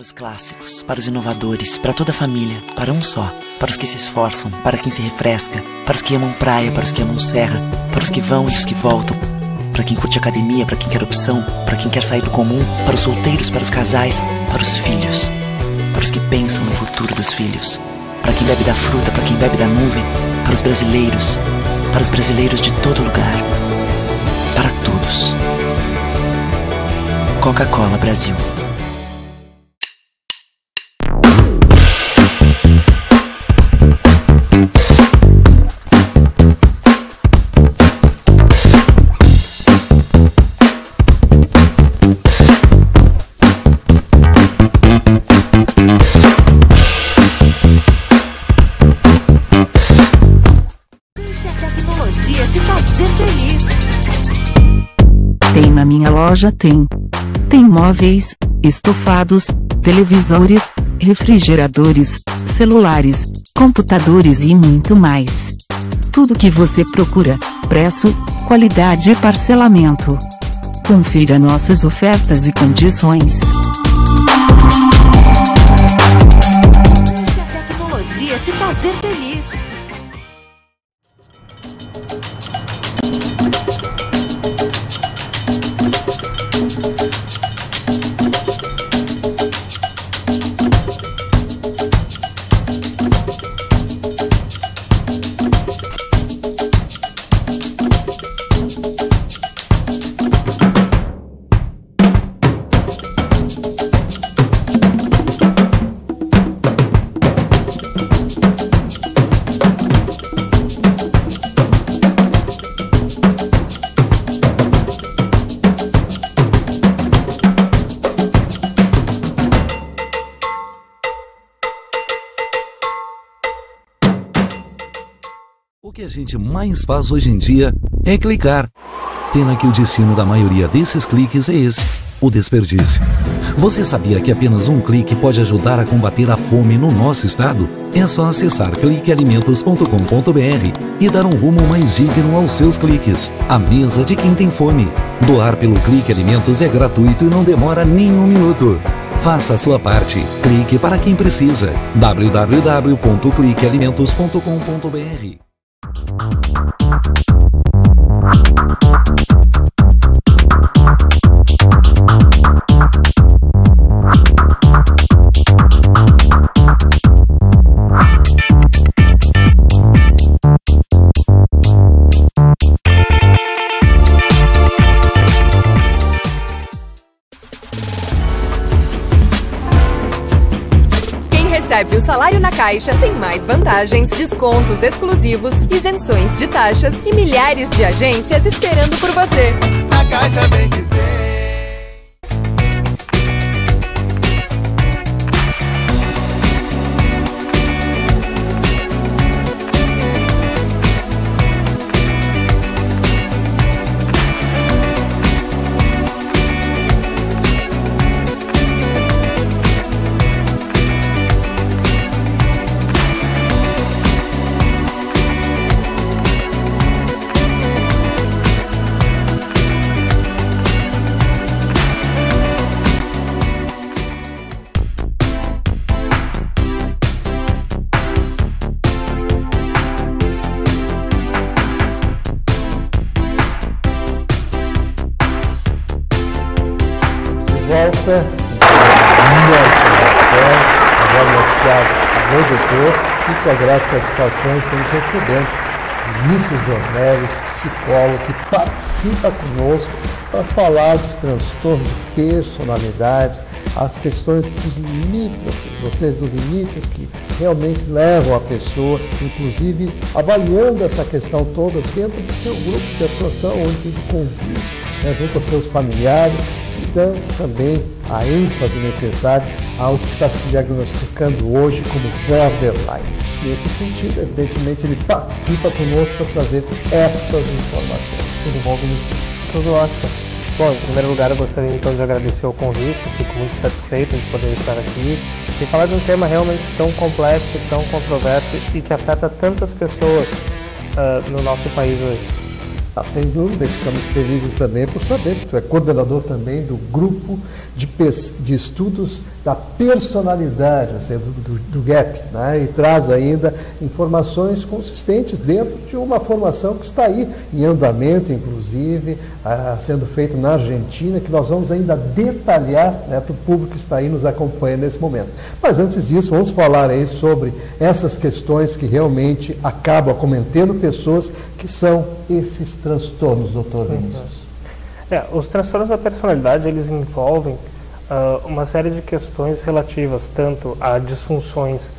Para os clássicos, para os inovadores, para toda a família, para um só. Para os que se esforçam, para quem se refresca, para os que amam praia, para os que amam serra, para os que vão e os que voltam, para quem curte academia, para quem quer opção, para quem quer sair do comum, para os solteiros, para os casais, para os filhos, para os que pensam no futuro dos filhos, para quem bebe da fruta, para quem bebe da nuvem, para os brasileiros de todo lugar, para todos. Coca-Cola Brasil. Tem na minha loja, tem móveis, estofados, televisores, refrigeradores, celulares, computadores e muito mais. Tudo que você procura, preço, qualidade e parcelamento. Confira nossas ofertas e condições. Deixe a tecnologia te fazer feliz. O que a gente mais faz hoje em dia é clicar. Pena que o destino da maioria desses cliques é esse, o desperdício. Você sabia que apenas um clique pode ajudar a combater a fome no nosso estado? É só acessar cliquealimentos.com.br e dar um rumo mais digno aos seus cliques. A mesa de quem tem fome. Doar pelo Clique Alimentos é gratuito e não demora nem um minuto. Faça a sua parte. Clique para quem precisa. www.cliquealimentos.com.br. Recebe o salário na Caixa tem mais vantagens, descontos exclusivos, isenções de taxas e milhares de agências esperando por você. Na Caixa vem que tem. Volta, minha informação, agora nosso Thiago Rodetor, e com a grata satisfação estamos recebendo Vinícius Dornelles, psicólogo, que participa conosco para falar dos transtornos de personalidade, as questões dos limítrofes, ou seja, dos limites que realmente levam a pessoa, inclusive avaliando essa questão toda dentro do seu grupo de atuação, onde ele convive, junto aos seus familiares, e dando também a ênfase necessária ao que está se diagnosticando hoje como borderline. Nesse sentido, evidentemente, ele participa conosco para trazer essas informações. Tudo bom, Vinícius? Tudo ótimo. Bom, em primeiro lugar, eu gostaria então de agradecer o convite, fico muito satisfeito de poder estar aqui e falar de um tema realmente tão complexo, tão controverso e que afeta tantas pessoas no nosso país hoje. Sem dúvida, ficamos felizes também por saber que tu é coordenador também do grupo de estudos da personalidade, assim, do GAP, né? E traz ainda informações consistentes dentro de uma formação que está aí em andamento, inclusive, sendo feita na Argentina, que nós vamos ainda detalhar, né, para o público que está aí nos acompanhando nesse momento. Mas antes disso, vamos falar aí sobre essas questões que realmente acabam acometendo pessoas que são esses transtornos, doutor Vinícius. Os transtornos da personalidade, eles envolvem uma série de questões relativas tanto a disfunções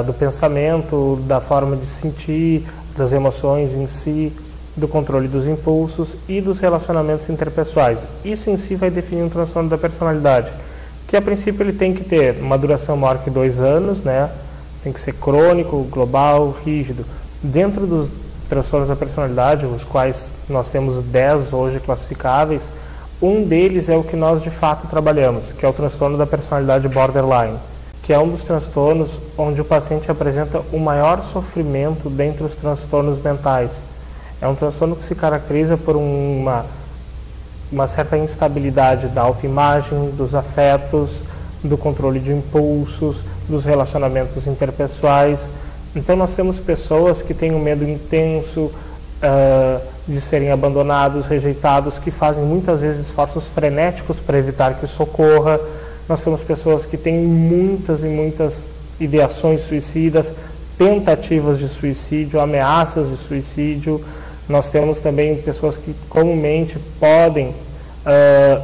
do pensamento, da forma de sentir, das emoções em si, do controle dos impulsos e dos relacionamentos interpessoais. Isso em si vai definir um transtorno da personalidade, que a princípio ele tem que ter uma duração maior que 2 anos, né? Tem que ser crônico, global, rígido. Dentro dos transtornos da personalidade, os quais nós temos 10 hoje classificáveis, um deles é o que nós de fato trabalhamos, que é o transtorno da personalidade borderline, que é um dos transtornos onde o paciente apresenta o maior sofrimento dentre os transtornos mentais. É um transtorno que se caracteriza por uma certa instabilidade da autoimagem, dos afetos, do controle de impulsos, dos relacionamentos interpessoais. Então nós temos pessoas que têm um medo intenso de serem abandonados, rejeitados, que fazem muitas vezes esforços frenéticos para evitar que isso ocorra. Nós temos pessoas que têm muitas e muitas ideações suicidas, tentativas de suicídio, ameaças de suicídio. Nós temos também pessoas que comumente podem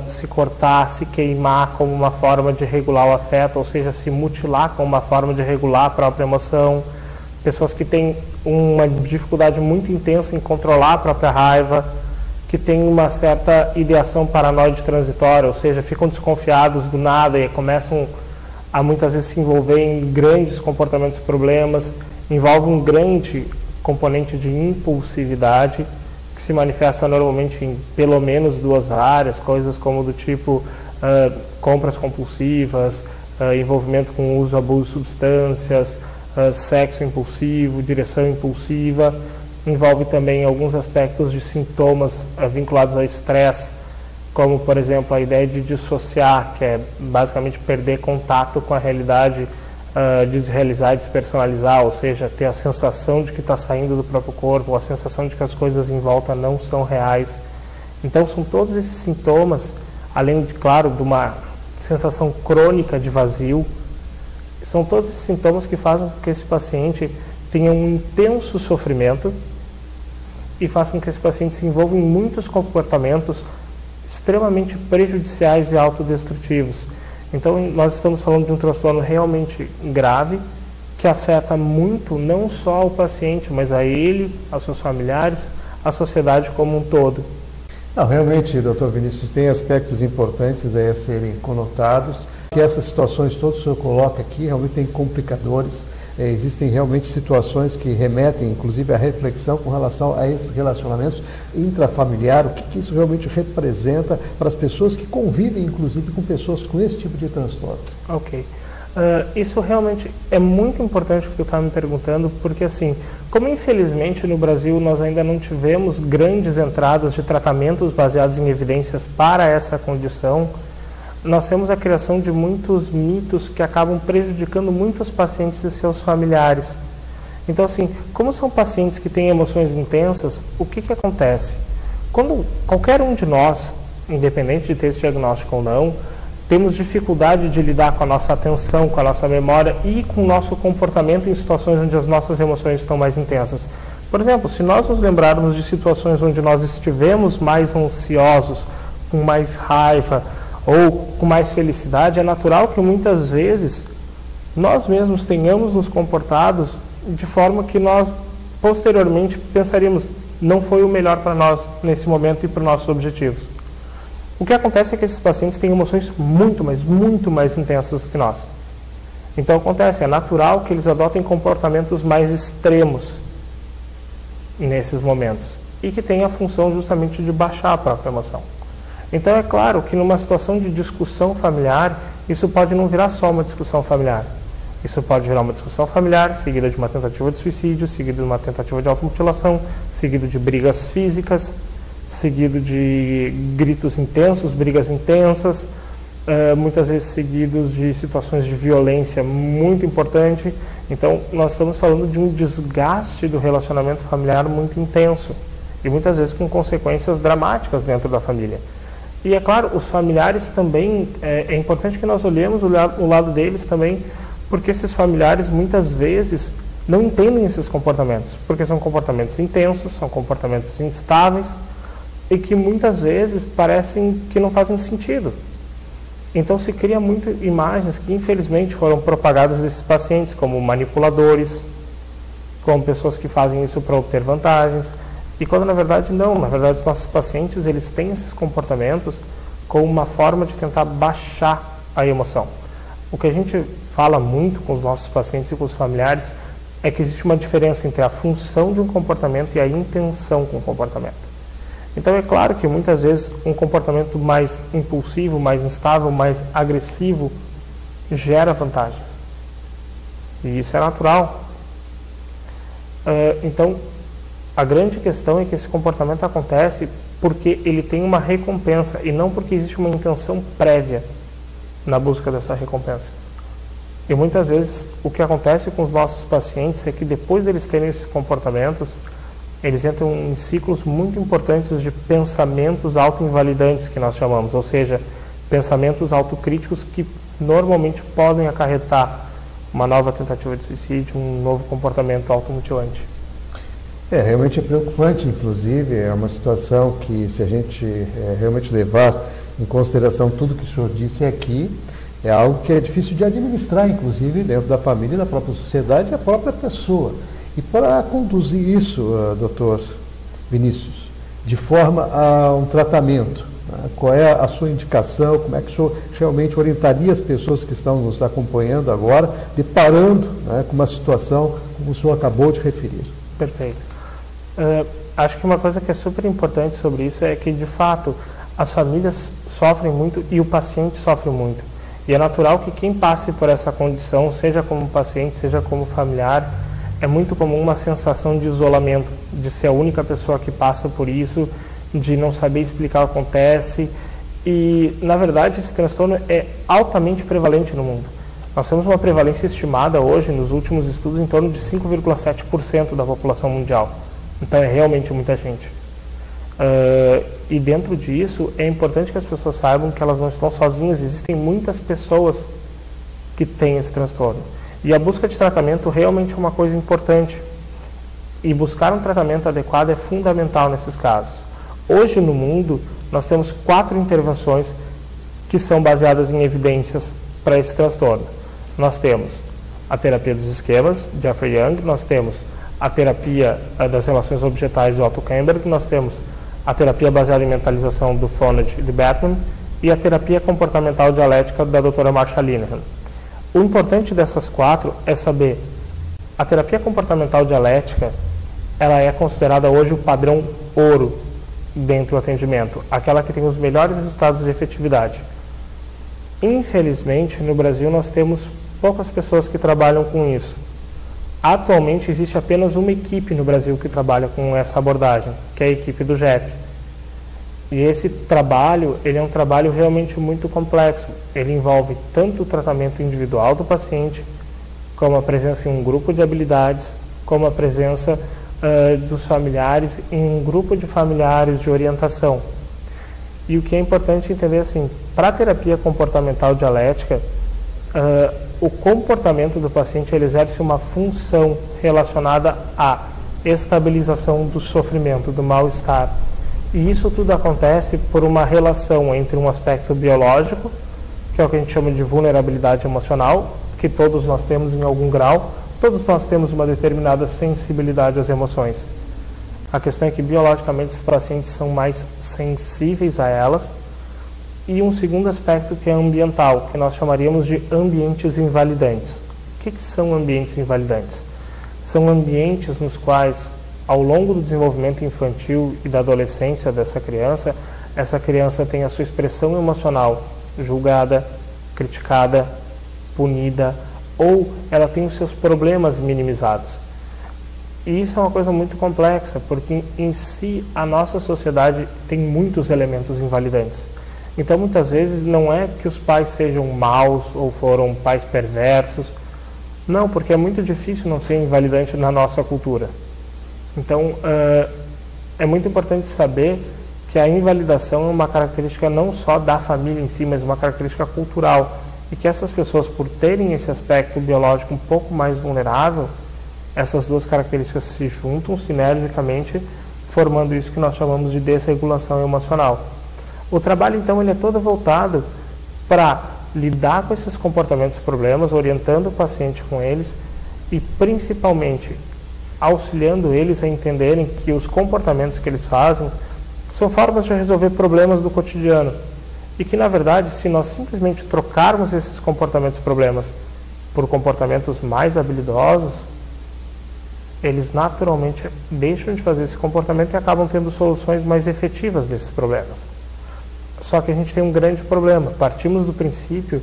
se cortar, se queimar como uma forma de regular o afeto, ou seja, se mutilar como uma forma de regular a própria emoção. Pessoas que têm uma dificuldade muito intensa em controlar a própria raiva, que têm uma certa ideação paranoide transitória, ou seja, ficam desconfiados do nada e começam a muitas vezes se envolver em grandes comportamentos problemas, envolve um grande componente de impulsividade, que se manifesta normalmente em pelo menos 2 áreas, coisas como do tipo compras compulsivas, envolvimento com uso, abuso de substâncias, sexo impulsivo, direção impulsiva. Envolve também alguns aspectos de sintomas vinculados ao estresse, como, por exemplo, a ideia de dissociar, que é basicamente perder contato com a realidade, de desrealizar e despersonalizar, ou seja, ter a sensação de que está saindo do próprio corpo, ou a sensação de que as coisas em volta não são reais. Então, são todos esses sintomas, além, de, claro, de uma sensação crônica de vazio. São todos esses sintomas que fazem com que esse paciente tenha um intenso sofrimento e façam com que esse paciente se envolva em muitos comportamentos extremamente prejudiciais e autodestrutivos. Então, nós estamos falando de um transtorno realmente grave, que afeta muito não só o paciente, mas a ele, aos seus familiares, a sociedade como um todo. Não, realmente, doutor Vinícius, tem aspectos importantes a serem conotados, que essas situações todas que o senhor coloca aqui realmente tem complicadores, existem realmente situações que remetem, inclusive, à reflexão com relação a esses relacionamentos intrafamiliares, o que isso realmente representa para as pessoas que convivem, inclusive, com pessoas com esse tipo de transtorno. Ok. Isso realmente é muito importante o que tu está me perguntando, porque assim, como infelizmente no Brasil nós ainda não tivemos grandes entradas de tratamentos baseados em evidências para essa condição, nós temos a criação de muitos mitos que acabam prejudicando muitos pacientes e seus familiares. Então assim, como são pacientes que têm emoções intensas, o que acontece? Quando qualquer um de nós, independente de ter esse diagnóstico ou não, temos dificuldade de lidar com a nossa atenção, com a nossa memória e com o nosso comportamento em situações onde as nossas emoções estão mais intensas. Por exemplo, se nós nos lembrarmos de situações onde nós estivemos mais ansiosos, com mais raiva ou com mais felicidade, é natural que muitas vezes nós mesmos tenhamos nos comportado de forma que nós posteriormente pensaríamos não foi o melhor para nós nesse momento e para os nossos objetivos. O que acontece é que esses pacientes têm emoções muito mais intensas do que nós. Então acontece, é natural que eles adotem comportamentos mais extremos nesses momentos e que tem a função justamente de baixar a própria emoção. Então é claro que numa situação de discussão familiar, isso pode não virar só uma discussão familiar. Isso pode virar uma discussão familiar, seguida de uma tentativa de suicídio, seguida de uma tentativa de automutilação, seguido de brigas físicas, seguido de gritos intensos, brigas intensas. muitas vezes seguidos de situações de violência muito importante. Então, nós estamos falando de um desgaste do relacionamento familiar muito intenso e muitas vezes com consequências dramáticas dentro da família. E é claro, os familiares também, é importante que nós olhemos o lado deles também, porque esses familiares muitas vezes não entendem esses comportamentos, porque são comportamentos intensos, são comportamentos instáveis e que muitas vezes parecem que não fazem sentido. Então se cria muitas imagens que infelizmente foram propagadas desses pacientes como manipuladores, como pessoas que fazem isso para obter vantagens, e quando na verdade não, na verdade os nossos pacientes eles têm esses comportamentos como uma forma de tentar baixar a emoção. O que a gente fala muito com os nossos pacientes e com os familiares é que existe uma diferença entre a função de um comportamento e a intenção com o comportamento. Então é claro que muitas vezes um comportamento mais impulsivo, mais instável, mais agressivo gera vantagens. E isso é natural. Então a grande questão é que esse comportamento acontece porque ele tem uma recompensa e não porque existe uma intenção prévia na busca dessa recompensa. E muitas vezes o que acontece com os nossos pacientes é que depois deles terem esses comportamentos, eles entram em ciclos muito importantes de pensamentos autoinvalidantes, que nós chamamos, ou seja, pensamentos autocríticos que normalmente podem acarretar uma nova tentativa de suicídio, um novo comportamento automutilante. Realmente é preocupante, inclusive, é uma situação que, se a gente realmente levar em consideração tudo que o senhor disse aqui, é algo que é difícil de administrar, inclusive, dentro da família, da própria sociedade e da própria pessoa. E para conduzir isso, doutor Vinícius, de forma a um tratamento, qual é a sua indicação, como é que o senhor realmente orientaria as pessoas que estão nos acompanhando agora, deparando com uma situação como o senhor acabou de referir? Perfeito. Acho que uma coisa que é super importante sobre isso é que, de fato, as famílias sofrem muito e o paciente sofre muito. E é natural que quem passe por essa condição, seja como paciente, seja como familiar, é muito comum uma sensação de isolamento, de ser a única pessoa que passa por isso, de não saber explicar o que acontece. E, na verdade, esse transtorno é altamente prevalente no mundo. Nós temos uma prevalência estimada hoje, nos últimos estudos, em torno de 5,7% da população mundial. Então é realmente muita gente. E dentro disso, é importante que as pessoas saibam que elas não estão sozinhas, existem muitas pessoas que têm esse transtorno. E a busca de tratamento realmente é uma coisa importante. E buscar um tratamento adequado é fundamental nesses casos. Hoje no mundo, nós temos 4 intervenções que são baseadas em evidências para esse transtorno. Nós temos a terapia dos esquemas, Jeffrey Young, nós temos a terapia das relações objetais do Otto Kemberg, nós temos a terapia baseada em mentalização do Frohnert e de Batman e a terapia comportamental dialética da doutora Marsha Linehan. O importante dessas 4 é saber, a terapia comportamental dialética, ela é considerada hoje o padrão ouro dentro do atendimento, aquela que tem os melhores resultados de efetividade. Infelizmente, no Brasil nós temos poucas pessoas que trabalham com isso. Atualmente existe apenas uma equipe no Brasil que trabalha com essa abordagem, que é a equipe do JEP. E esse trabalho, ele é um trabalho realmente muito complexo. Ele envolve tanto o tratamento individual do paciente, como a presença em um grupo de habilidades, como a presença dos familiares em um grupo de familiares de orientação. E o que é importante entender assim, para a terapia comportamental dialética, o comportamento do paciente ele exerce uma função relacionada à estabilização do sofrimento, do mal-estar. E isso tudo acontece por uma relação entre um aspecto biológico, que é o que a gente chama de vulnerabilidade emocional, que todos nós temos em algum grau, todos nós temos uma determinada sensibilidade às emoções. A questão é que biologicamente os pacientes são mais sensíveis a elas. E um segundo aspecto que é ambiental, que nós chamaríamos de ambientes invalidantes. O que são ambientes invalidantes? São ambientes nos quais, ao longo do desenvolvimento infantil e da adolescência dessa criança, essa criança tem a sua expressão emocional julgada, criticada, punida, ou ela tem os seus problemas minimizados. E isso é uma coisa muito complexa, porque em si a nossa sociedade tem muitos elementos invalidantes. Então, muitas vezes, não é que os pais sejam maus ou foram pais perversos. Não, porque é muito difícil não ser invalidante na nossa cultura. Então, é muito importante saber que a invalidação é uma característica não só da família em si, mas uma característica cultural. E que essas pessoas, por terem esse aspecto biológico um pouco mais vulnerável, essas duas características se juntam sinergicamente, formando isso que nós chamamos de desregulação emocional. O trabalho, então, ele é todo voltado para lidar com esses comportamentos problemas, orientando o paciente com eles e, principalmente, auxiliando eles a entenderem que os comportamentos que eles fazem são formas de resolver problemas do cotidiano. E que, na verdade, se nós simplesmente trocarmos esses comportamentos problemas por comportamentos mais habilidosos, eles naturalmente deixam de fazer esse comportamento e acabam tendo soluções mais efetivas desses problemas. Só que a gente tem um grande problema. Partimos do princípio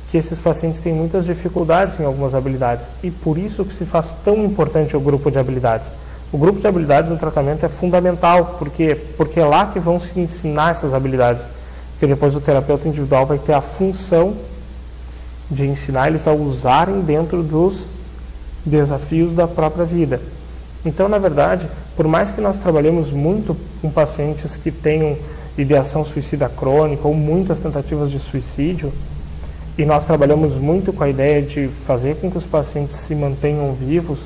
que esses pacientes têm muitas dificuldades em algumas habilidades e por isso que se faz tão importante o grupo de habilidades. O grupo de habilidades no tratamento é fundamental, porque é lá que vão se ensinar essas habilidades, porque depois o terapeuta individual vai ter a função de ensinar eles a usarem dentro dos desafios da própria vida. Então, na verdade, por mais que nós trabalhemos muito com pacientes que tenham ideação suicida crônica ou muitas tentativas de suicídio, e nós trabalhamos muito com a ideia de fazer com que os pacientes se mantenham vivos,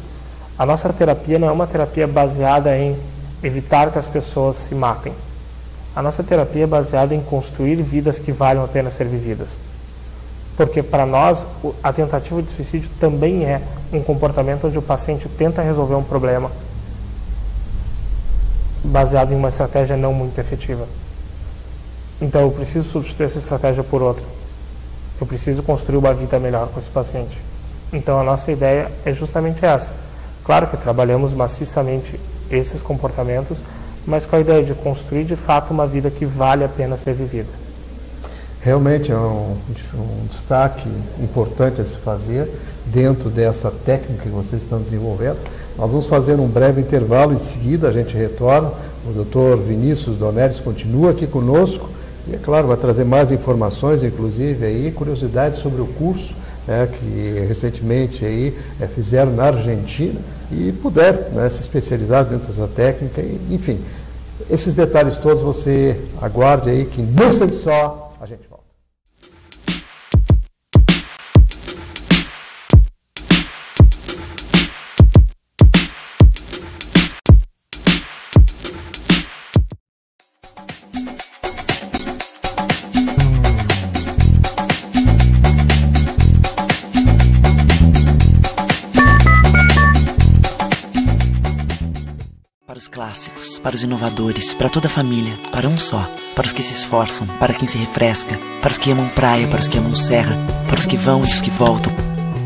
a nossa terapia não é uma terapia baseada em evitar que as pessoas se matem. A nossa terapia é baseada em construir vidas que valham a pena ser vividas. Porque para nós, a tentativa de suicídio também é um comportamento onde o paciente tenta resolver um problema baseado em uma estratégia não muito efetiva. Então eu preciso substituir essa estratégia por outra. Eu preciso construir uma vida melhor com esse paciente. Então a nossa ideia é justamente essa. Claro que trabalhamos maciçamente esses comportamentos, mas com a ideia de construir de fato uma vida que vale a pena ser vivida. Realmente é um destaque importante a se fazer dentro dessa técnica que vocês estão desenvolvendo. Nós vamos fazer um breve intervalo, em seguida a gente retorna. O Dr. Vinícius Donelis continua aqui conosco e, é claro, vai trazer mais informações, inclusive aí, curiosidades sobre o curso que recentemente aí, fizeram na Argentina e puderam se especializar dentro dessa técnica. E, enfim, esses detalhes todos você aguarde aí que não instante só a gente volta. Para os clássicos, para os inovadores, para toda a família, para um só. Para os que se esforçam, para quem se refresca, para os que amam praia, para os que amam serra, para os que vão e os que voltam,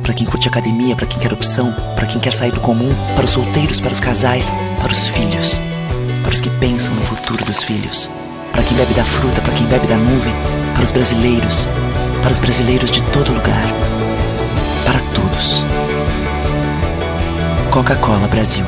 para quem curte academia, para quem quer opção, para quem quer sair do comum, para os solteiros, para os casais, para os filhos, para os que pensam no futuro dos filhos, para quem bebe da fruta, para quem bebe da nuvem, para os brasileiros de todo lugar, para todos. Coca-Cola Brasil.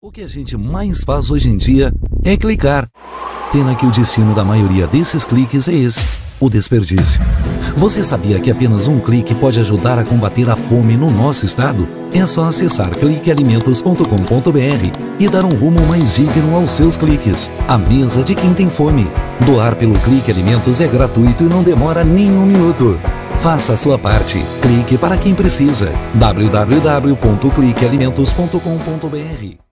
O que a gente mais faz hoje em dia é clicar. Pena que o destino da maioria desses cliques é esse, o desperdício. Você sabia que apenas um clique pode ajudar a combater a fome no nosso estado? É só acessar cliquealimentos.com.br e dar um rumo mais digno aos seus cliques. A mesa de quem tem fome. Doar pelo Clique Alimentos é gratuito e não demora nem um minuto. Faça a sua parte. Clique para quem precisa. www.cliquealimentos.com.br.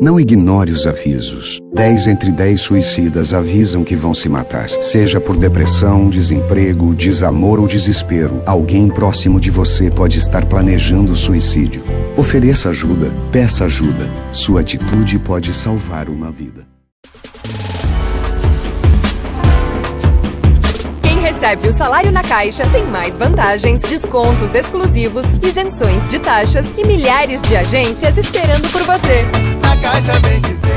Não ignore os avisos. 10 entre 10 suicidas avisam que vão se matar. Seja por depressão, desemprego, desamor ou desespero, alguém próximo de você pode estar planejando suicídio. Ofereça ajuda, peça ajuda. Sua atitude pode salvar uma vida. Quem recebe o salário na Caixa tem mais vantagens, descontos exclusivos, isenções de taxas e milhares de agências esperando por você. Na Caixa vem que tem.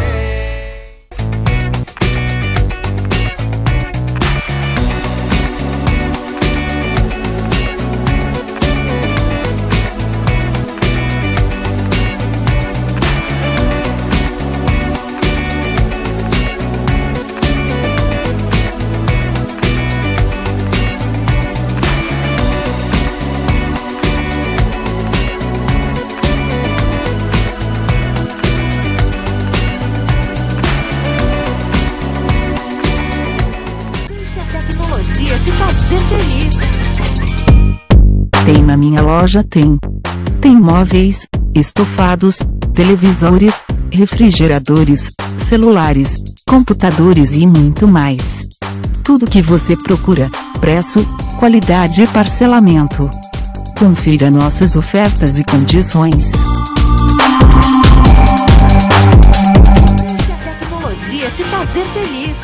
Te fazer feliz. Tem na minha loja, tem. Tem móveis, estofados, televisores, refrigeradores, celulares, computadores e muito mais. Tudo que você procura, preço, qualidade e parcelamento. Confira nossas ofertas e condições. Deixe a tecnologia te fazer feliz.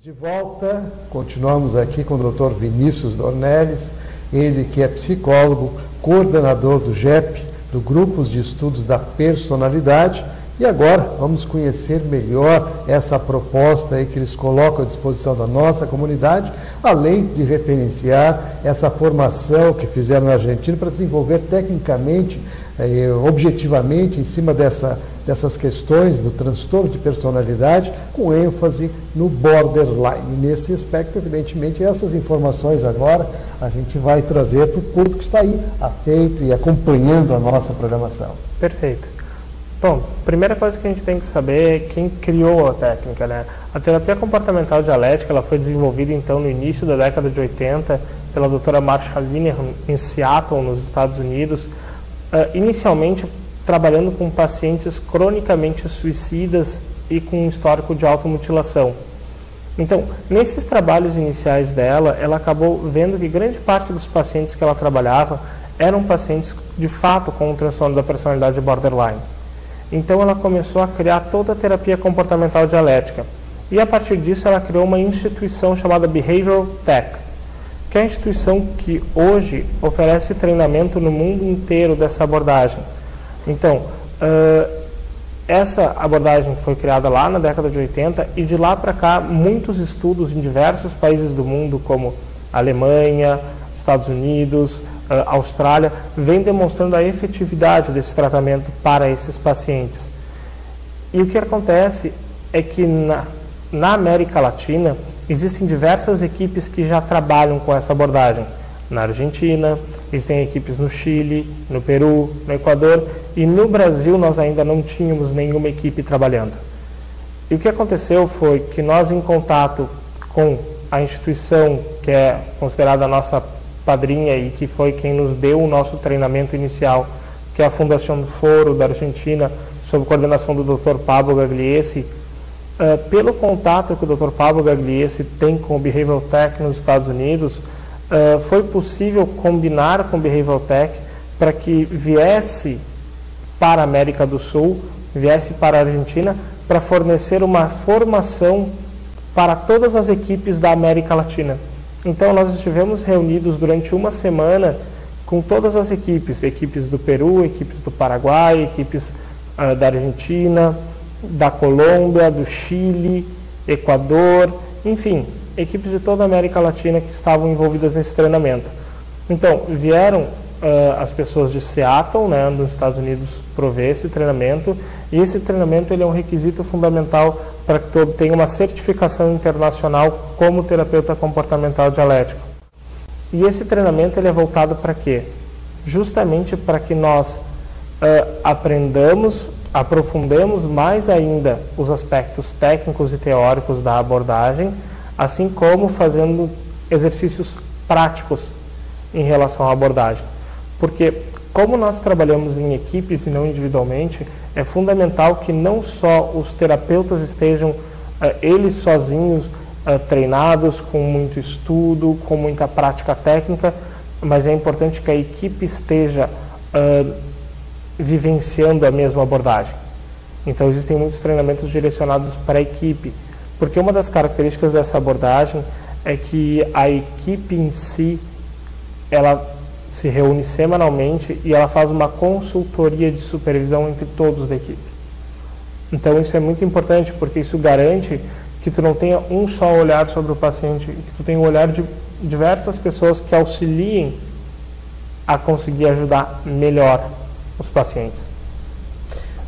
De volta, continuamos aqui com o Dr. Vinícius Dornelles, ele que é psicólogo, coordenador do GEP, do Grupos de Estudos da Personalidade, e agora vamos conhecer melhor essa proposta aí que eles colocam à disposição da nossa comunidade, além de referenciar essa formação que fizeram na Argentina para desenvolver tecnicamente, objetivamente, em cima dessas questões do transtorno de personalidade, com ênfase no borderline. E nesse aspecto, evidentemente, essas informações agora a gente vai trazer para o público que está aí, afeito e acompanhando a nossa programação. Perfeito. Bom, primeira coisa que a gente tem que saber é quem criou a técnica, né? A terapia comportamental dialética, ela foi desenvolvida então no início da década de 80 pela doutora Marsha Linehan em Seattle, nos Estados Unidos, inicialmente trabalhando com pacientes cronicamente suicidas e com um histórico de automutilação. Então, nesses trabalhos iniciais dela, ela acabou vendo que grande parte dos pacientes que ela trabalhava eram pacientes de fato com um transtorno da personalidade borderline. Então ela começou a criar toda a terapia comportamental dialética. E a partir disso ela criou uma instituição chamada Behavioral Tech, que é a instituição que hoje oferece treinamento no mundo inteiro dessa abordagem. Então, essa abordagem foi criada lá na década de 80 e de lá para cá muitos estudos em diversos países do mundo, como Alemanha, Estados Unidos, Austrália, vem demonstrando a efetividade desse tratamento para esses pacientes. E o que acontece é que na América Latina existem diversas equipes que já trabalham com essa abordagem. Na Argentina, existem equipes no Chile, no Peru, no Equador, e no Brasil nós ainda não tínhamos nenhuma equipe trabalhando. E o que aconteceu foi que nós, em contato com a instituição que é considerada a nossa padrinha e que foi quem nos deu o nosso treinamento inicial, que é a Fundação Foro da Argentina, sob coordenação do Dr. Pablo Gagliese, pelo contato que o Dr. Pablo Gagliese tem com o Behavioral Tech nos Estados Unidos, foi possível combinar com o Behavioral Tech para que viesse para a América do Sul, viesse para a Argentina, para fornecer uma formação para todas as equipes da América Latina. Então nós estivemos reunidos durante uma semana com todas as equipes do Peru, equipes do Paraguai, equipes da Argentina, da Colômbia, do Chile, Equador, enfim, equipes de toda a América Latina que estavam envolvidas nesse treinamento. Então, vieram as pessoas de Seattle, né, nos Estados Unidos, prover esse treinamento, e esse treinamento ele é um requisito fundamental para que tu obtenha uma certificação internacional como terapeuta comportamental dialético. E esse treinamento ele é voltado para quê? Justamente para que nós aprofundemos mais ainda os aspectos técnicos e teóricos da abordagem, assim como fazendo exercícios práticos em relação à abordagem. Porque, como nós trabalhamos em equipes e não individualmente, é fundamental que não só os terapeutas estejam eles sozinhos treinados, com muito estudo, com muita prática técnica, mas é importante que a equipe esteja vivenciando a mesma abordagem. Então existem muitos treinamentos direcionados para a equipe, porque uma das características dessa abordagem é que a equipe em si, ela se reúne semanalmente e ela faz uma consultoria de supervisão entre todos da equipe. Então isso é muito importante, porque isso garante que tu não tenha um só olhar sobre o paciente, que tu tenha um olhar de diversas pessoas que auxiliem a conseguir ajudar melhor os pacientes.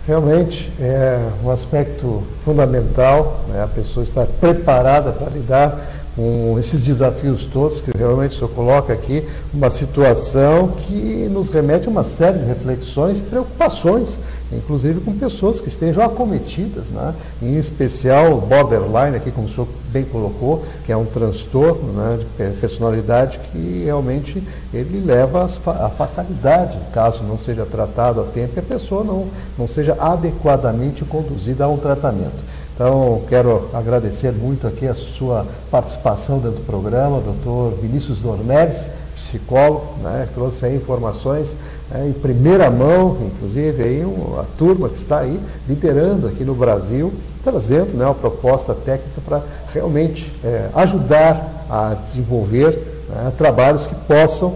Realmente é um aspecto fundamental, né? A pessoa estar preparada para lidar com esses desafios todos que realmente o senhor coloca aqui, uma situação que nos remete a uma série de reflexões e preocupações, inclusive com pessoas que estejam acometidas, né? Em especial borderline, aqui como o senhor bem colocou, que é um transtorno, né, de personalidade que realmente ele leva à fatalidade, caso não seja tratado a tempo e a pessoa não seja adequadamente conduzida a um tratamento. Então, quero agradecer muito aqui a sua participação dentro do programa, Dr. Vinícius Dornelles, psicólogo, né, trouxe aí informações em primeira mão, inclusive aí a turma que está aí liderando aqui no Brasil, trazendo, né, uma proposta técnica para realmente ajudar a desenvolver, né, trabalhos que possam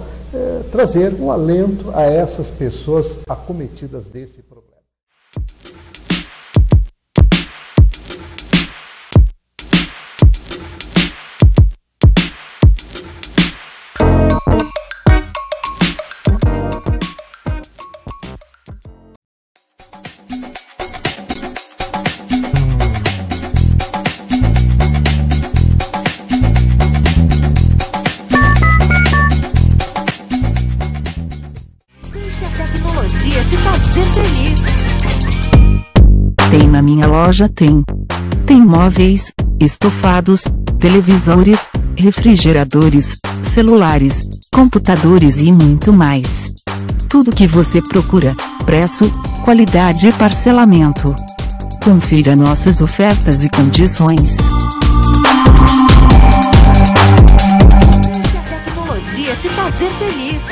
trazer um alento a essas pessoas acometidas desse problema. Tem na minha loja, tem móveis, estofados, televisores, refrigeradores, celulares, computadores e muito mais. Tudo que você procura, preço, qualidade e parcelamento. Confira nossas ofertas e condições. Deixe a tecnologia te fazer feliz.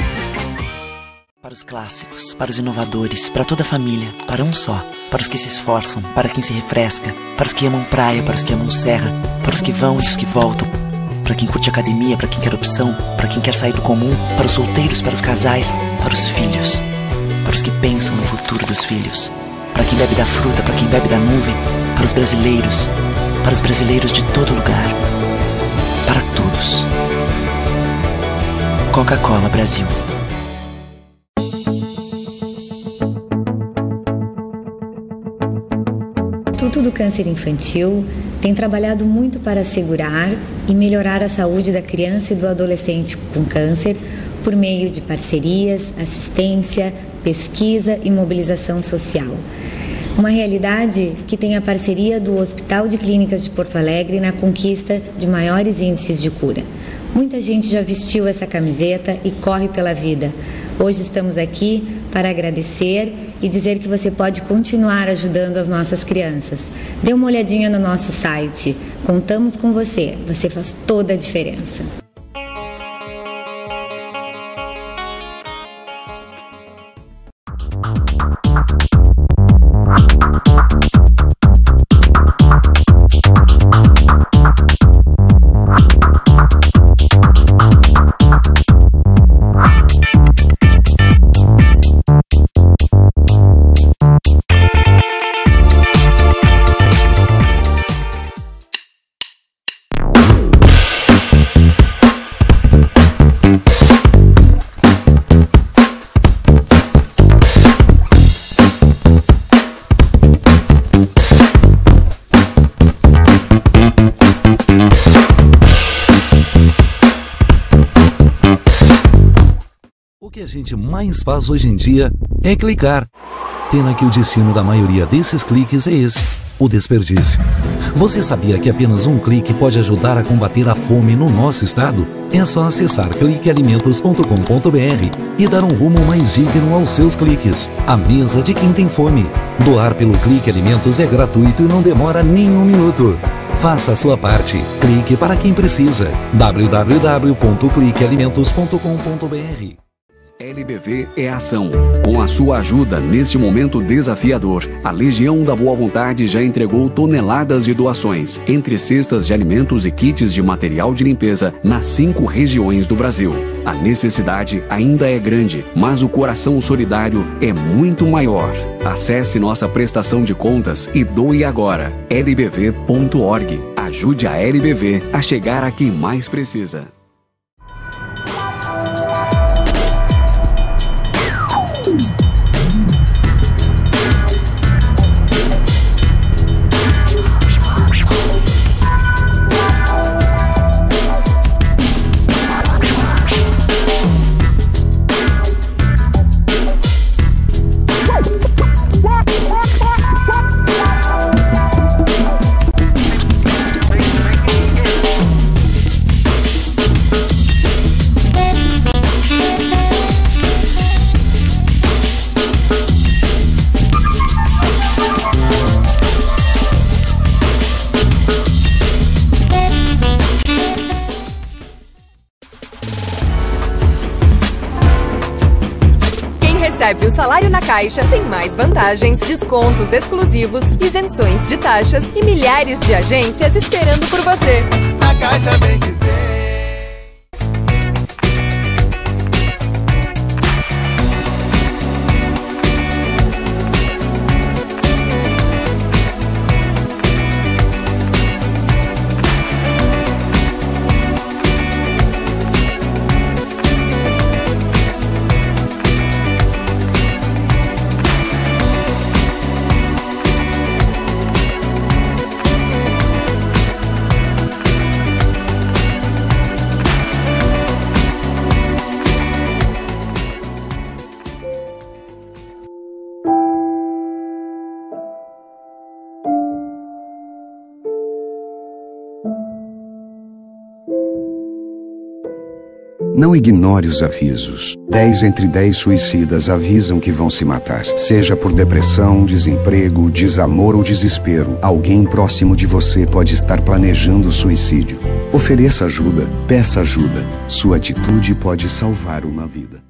Para os clássicos, para os inovadores, para toda a família, para um só. Para os que se esforçam, para quem se refresca, para os que amam praia, para os que amam serra, para os que vão e os que voltam, para quem curte academia, para quem quer opção, para quem quer sair do comum, para os solteiros, para os casais, para os filhos, para os que pensam no futuro dos filhos, para quem bebe da fruta, para quem bebe da nuvem, para os brasileiros de todo lugar, para todos. Coca-Cola Brasil. O Instituto do Câncer Infantil tem trabalhado muito para assegurar e melhorar a saúde da criança e do adolescente com câncer por meio de parcerias, assistência, pesquisa e mobilização social. Uma realidade que tem a parceria do Hospital de Clínicas de Porto Alegre na conquista de maiores índices de cura. Muita gente já vestiu essa camiseta e corre pela vida. Hoje estamos aqui para agradecer e dizer que você pode continuar ajudando as nossas crianças. Dê uma olhadinha no nosso site. Contamos com você. Você faz toda a diferença. gente mais faz hoje em dia é clicar. Pena que o destino da maioria desses cliques é esse, o desperdício. Você sabia que apenas um clique pode ajudar a combater a fome no nosso estado? É só acessar cliquealimentos.com.br e dar um rumo mais digno aos seus cliques. A mesa de quem tem fome. Doar pelo Clique Alimentos é gratuito e não demora nem um minuto. Faça a sua parte. Clique para quem precisa. www.cliquealimentos.com.br. LBV é ação. Com a sua ajuda neste momento desafiador, a Legião da Boa Vontade já entregou toneladas de doações, entre cestas de alimentos e kits de material de limpeza, nas 5 regiões do Brasil. A necessidade ainda é grande, mas o coração solidário é muito maior. Acesse nossa prestação de contas e doe agora. lbv.org. Ajude a LBV a chegar a quem mais precisa. Recebe o salário na Caixa, tem mais vantagens, descontos exclusivos, isenções de taxas e milhares de agências esperando por você. Na Caixa vem que tem. Não ignore os avisos. 10 entre 10 suicidas avisam que vão se matar. Seja por depressão, desemprego, desamor ou desespero, alguém próximo de você pode estar planejando suicídio. Ofereça ajuda, peça ajuda. Sua atitude pode salvar uma vida.